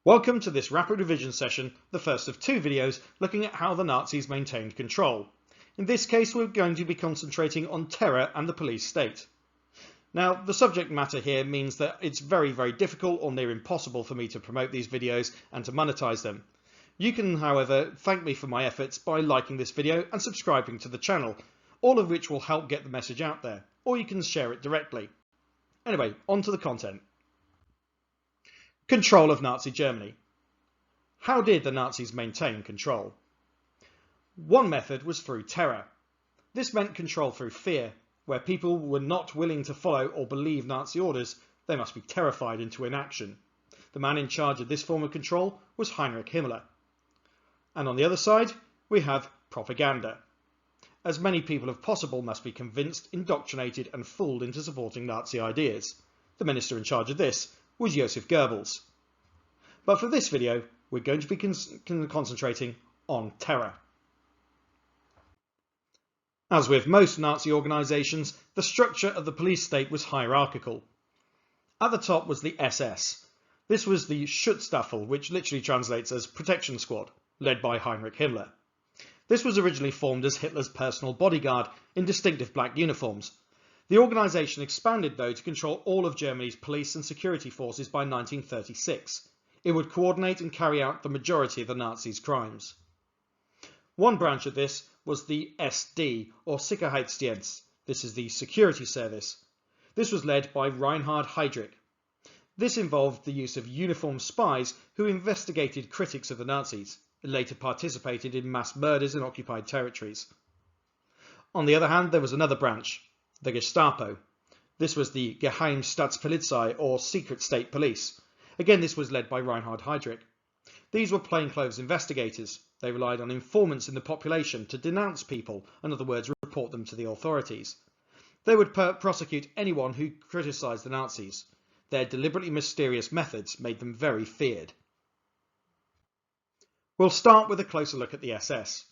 Welcome to this rapid revision session, the first of two videos looking at how the Nazis maintained control. In this case, we're going to be concentrating on terror and the police state. Now, the subject matter here means that it's very difficult or near impossible for me to promote these videos and to monetize them. You can, however, thank me for my efforts by liking this video and subscribing to the channel, all of which will help get the message out there, or you can share it directly. Anyway, on to the content. Control of Nazi Germany. How did the Nazis maintain control? One method was through terror. This meant control through fear. Where people were not willing to follow or believe Nazi orders, they must be terrified into inaction. The man in charge of this form of control was Heinrich Himmler. And on the other side, we have propaganda. As many people as possible must be convinced, indoctrinated and fooled into supporting Nazi ideas. The minister in charge of this was Joseph Goebbels. But for this video, we're going to be concentrating on terror. As with most Nazi organisations, the structure of the police state was hierarchical. At the top was the SS. This was the Schutzstaffel, which literally translates as Protection Squad, led by Heinrich Himmler. This was originally formed as Hitler's personal bodyguard in distinctive black uniforms. The organisation expanded, though, to control all of Germany's police and security forces by 1936. It would coordinate and carry out the majority of the Nazis' crimes. One branch of this was the SD, or Sicherheitsdienst. This is the security service. This was led by Reinhard Heydrich. This involved the use of uniformed spies who investigated critics of the Nazis and later participated in mass murders in occupied territories. On the other hand, there was another branch, the Gestapo. This was the Geheimstaatspolizei, or secret state police. Again, this was led by Reinhard Heydrich. These were plainclothes investigators. They relied on informants in the population to denounce people, in other words, report them to the authorities. They would prosecute anyone who criticised the Nazis. Their deliberately mysterious methods made them very feared. We'll start with a closer look at the SS.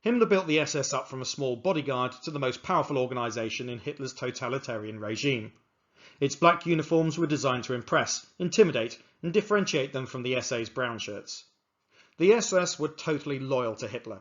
Himmler built the SS up from a small bodyguard to the most powerful organisation in Hitler's totalitarian regime. Its black uniforms were designed to impress, intimidate and differentiate them from the SA's brown shirts. The SS were totally loyal to Hitler.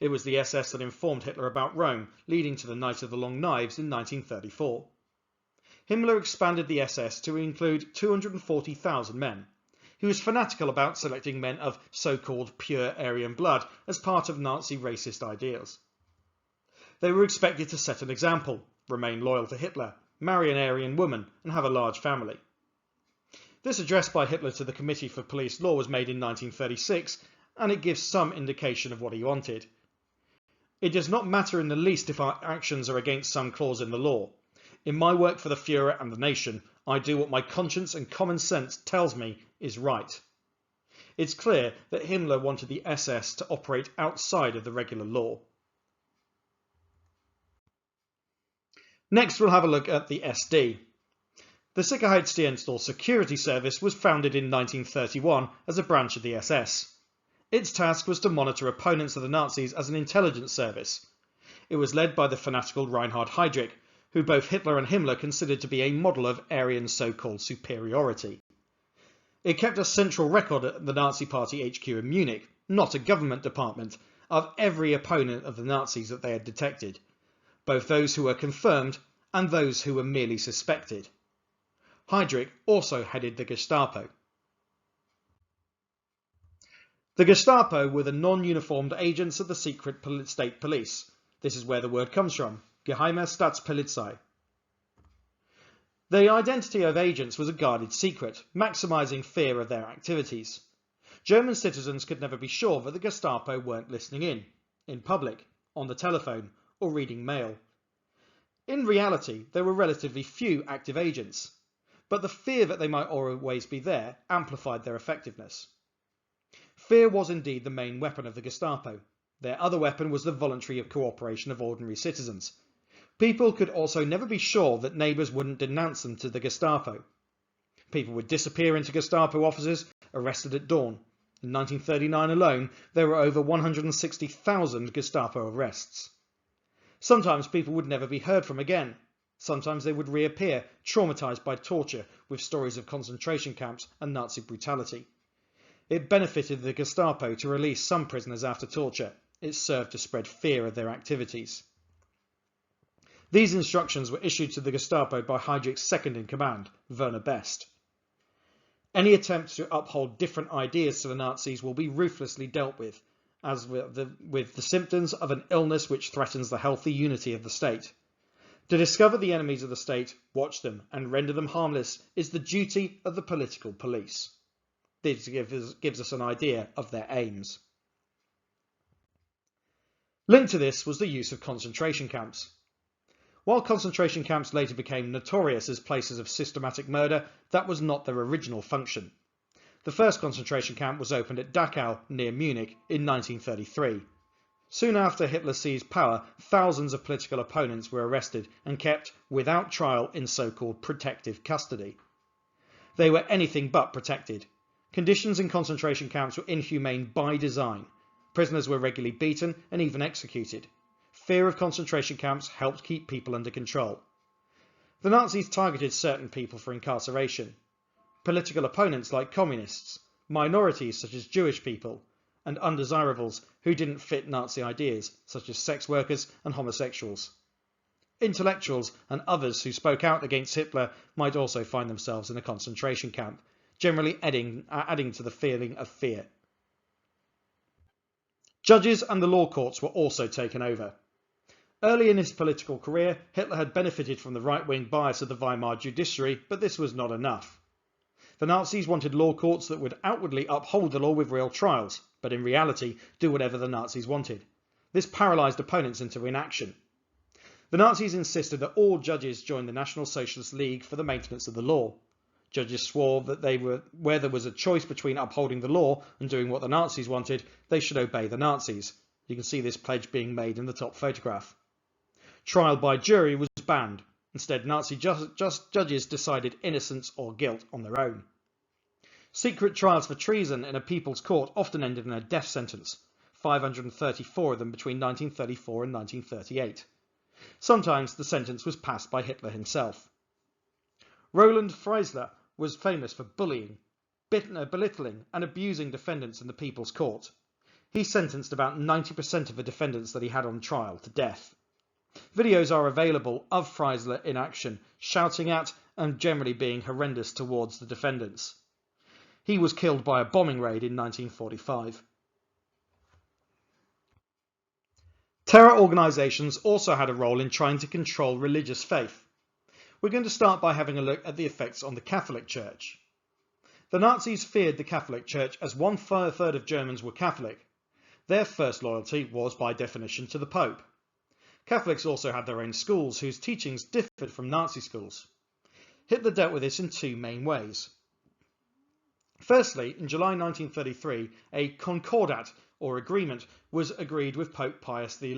It was the SS that informed Hitler about Rome, leading to the Night of the Long Knives in 1934. Himmler expanded the SS to include 240,000 men. He was fanatical about selecting men of so-called pure Aryan blood as part of Nazi racist ideals. They were expected to set an example, remain loyal to Hitler, marry an Aryan woman and have a large family. This address by Hitler to the Committee for Police Law was made in 1936, and it gives some indication of what he wanted. It does not matter in the least if our actions are against some clause in the law. In my work for the Führer and the nation, I do what my conscience and common sense tells me is right. It's clear that Himmler wanted the SS to operate outside of the regular law. Next, we'll have a look at the SD. The Sicherheitsdienst, or security service, was founded in 1931 as a branch of the SS. Its task was to monitor opponents of the Nazis as an intelligence service. It was led by the fanatical Reinhard Heydrich, who both Hitler and Himmler considered to be a model of Aryan so-called superiority. It kept a central record at the Nazi Party HQ in Munich, not a government department, of every opponent of the Nazis that they had detected, both those who were confirmed and those who were merely suspected. Heydrich also headed the Gestapo. The Gestapo were the non-uniformed agents of the secret state police. This is where the word comes from, Geheime Staatspolizei. The identity of agents was a guarded secret, maximising fear of their activities. German citizens could never be sure that the Gestapo weren't listening in public, on the telephone, or reading mail. In reality, there were relatively few active agents, but the fear that they might always be there amplified their effectiveness. Fear was indeed the main weapon of the Gestapo. Their other weapon was the voluntary cooperation of ordinary citizens. People could also never be sure that neighbours wouldn't denounce them to the Gestapo. People would disappear into Gestapo offices, arrested at dawn. In 1939 alone, there were over 160,000 Gestapo arrests. Sometimes people would never be heard from again. Sometimes they would reappear, traumatised by torture, with stories of concentration camps and Nazi brutality. It benefited the Gestapo to release some prisoners after torture. It served to spread fear of their activities. These instructions were issued to the Gestapo by Heydrich's second-in-command, Werner Best. Any attempt to uphold different ideas to the Nazis will be ruthlessly dealt with, as with the symptoms of an illness which threatens the healthy unity of the state. To discover the enemies of the state, watch them, and render them harmless is the duty of the political police. This gives us an idea of their aims. Linked to this was the use of concentration camps. While concentration camps later became notorious as places of systematic murder, that was not their original function. The first concentration camp was opened at Dachau, near Munich, in 1933. Soon after Hitler seized power, thousands of political opponents were arrested and kept, without trial, in so-called protective custody. They were anything but protected. Conditions in concentration camps were inhumane by design. Prisoners were regularly beaten and even executed. Fear of concentration camps helped keep people under control. The Nazis targeted certain people for incarceration. Political opponents like communists, minorities such as Jewish people, and undesirables who didn't fit Nazi ideas, such as sex workers and homosexuals. Intellectuals and others who spoke out against Hitler might also find themselves in a concentration camp, generally adding to the feeling of fear. Judges and the law courts were also taken over. Early in his political career, Hitler had benefited from the right-wing bias of the Weimar judiciary, but this was not enough. The Nazis wanted law courts that would outwardly uphold the law with real trials, but in reality do whatever the Nazis wanted. This paralysed opponents into inaction. The Nazis insisted that all judges join the National Socialist League for the maintenance of the law. Judges swore that where there was a choice between upholding the law and doing what the Nazis wanted, they should obey the Nazis. You can see this pledge being made in the top photograph. Trial by jury was banned. Instead, Nazi judges decided innocence or guilt on their own. Secret trials for treason in a people's court often ended in a death sentence, 534 of them between 1934 and 1938. Sometimes the sentence was passed by Hitler himself. Roland Freisler was famous for bullying, belittling and abusing defendants in the People's Court. He sentenced about 90% of the defendants that he had on trial to death. Videos are available of Freisler in action, shouting at and generally being horrendous towards the defendants. He was killed by a bombing raid in 1945. Terror organisations also had a role in trying to control religious faith. We're going to start by having a look at the effects on the Catholic Church. The Nazis feared the Catholic Church as 1/3 of Germans were Catholic. Their first loyalty was by definition to the Pope. Catholics also had their own schools whose teachings differed from Nazi schools. Hitler dealt with this in two main ways. Firstly, in July 1933, a concordat, or agreement, was agreed with Pope Pius XI.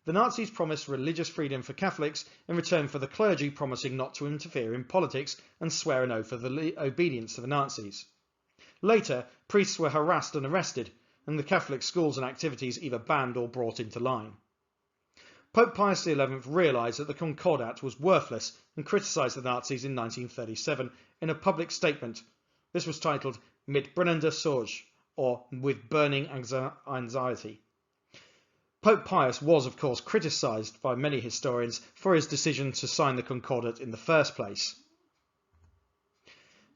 The Nazis promised religious freedom for Catholics in return for the clergy promising not to interfere in politics and swear an oath of obedience to the Nazis. Later, priests were harassed and arrested, and the Catholic schools and activities either banned or brought into line. Pope Pius XI realised that the Concordat was worthless and criticised the Nazis in 1937 in a public statement. This was titled Mit brennender Sorge, or With Burning Anxiety. Pope Pius was, of course, criticised by many historians for his decision to sign the Concordat in the first place.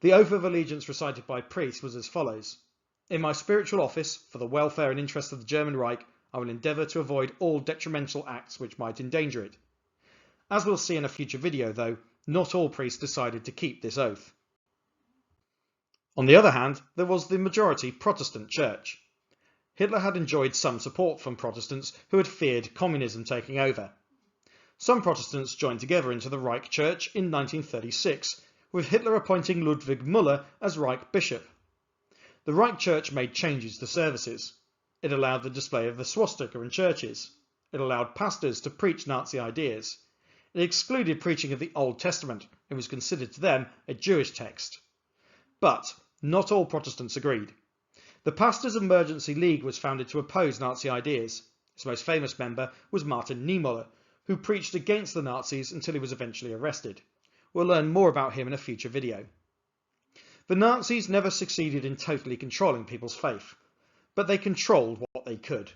The oath of allegiance recited by priests was as follows: "In my spiritual office, for the welfare and interest of the German Reich, I will endeavour to avoid all detrimental acts which might endanger it." As we'll see in a future video, though, not all priests decided to keep this oath. On the other hand, there was the majority Protestant church. Hitler had enjoyed some support from Protestants who had feared communism taking over. Some Protestants joined together into the Reich Church in 1936, with Hitler appointing Ludwig Müller as Reich Bishop. The Reich Church made changes to services. It allowed the display of the swastika in churches. It allowed pastors to preach Nazi ideas. It excluded preaching of the Old Testament. It was considered to them a Jewish text. But not all Protestants agreed. The Pastors' Emergency League was founded to oppose Nazi ideas. Its most famous member was Martin Niemöller, who preached against the Nazis until he was eventually arrested. We'll learn more about him in a future video. The Nazis never succeeded in totally controlling people's faith, but they controlled what they could.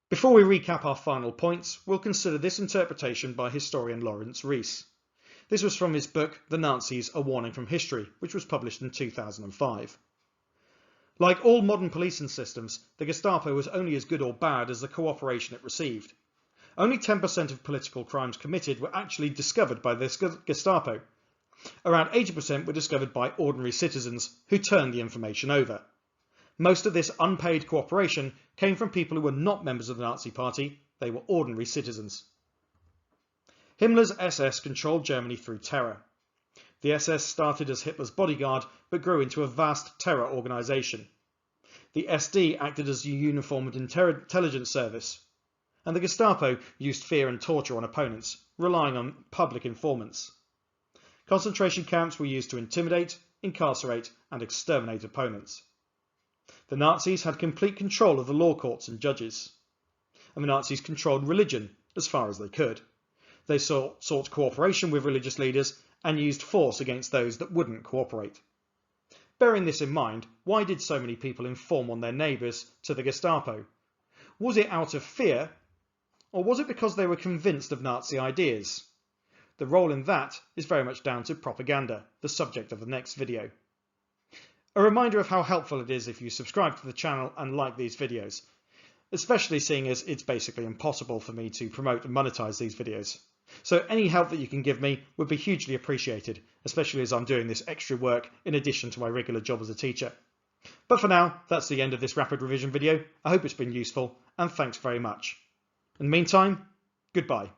Before we recap our final points, we'll consider this interpretation by historian Lawrence Rees. This was from his book The Nazis, A Warning from History, which was published in 2005. Like all modern policing systems, the Gestapo was only as good or bad as the cooperation it received. Only 10% of political crimes committed were actually discovered by the Gestapo. Around 80% were discovered by ordinary citizens who turned the information over. Most of this unpaid cooperation came from people who were not members of the Nazi Party, they were ordinary citizens. Himmler's SS controlled Germany through terror. The SS started as Hitler's bodyguard but grew into a vast terror organisation. The SD acted as a uniformed intelligence service, and the Gestapo used fear and torture on opponents, relying on public informants. Concentration camps were used to intimidate, incarcerate and exterminate opponents. The Nazis had complete control of the law courts and judges, and the Nazis controlled religion as far as they could. They sought cooperation with religious leaders and used force against those that wouldn't cooperate. Bearing this in mind, why did so many people inform on their neighbours to the Gestapo? Was it out of fear, or was it because they were convinced of Nazi ideas? The role in that is very much down to propaganda, the subject of the next video. A reminder of how helpful it is if you subscribe to the channel and like these videos, especially seeing as it's basically impossible for me to promote and monetize these videos. So any help that you can give me would be hugely appreciated, especially as I'm doing this extra work in addition to my regular job as a teacher. But for now, that's the end of this rapid revision video. I hope it's been useful, and thanks very much. In the meantime, goodbye.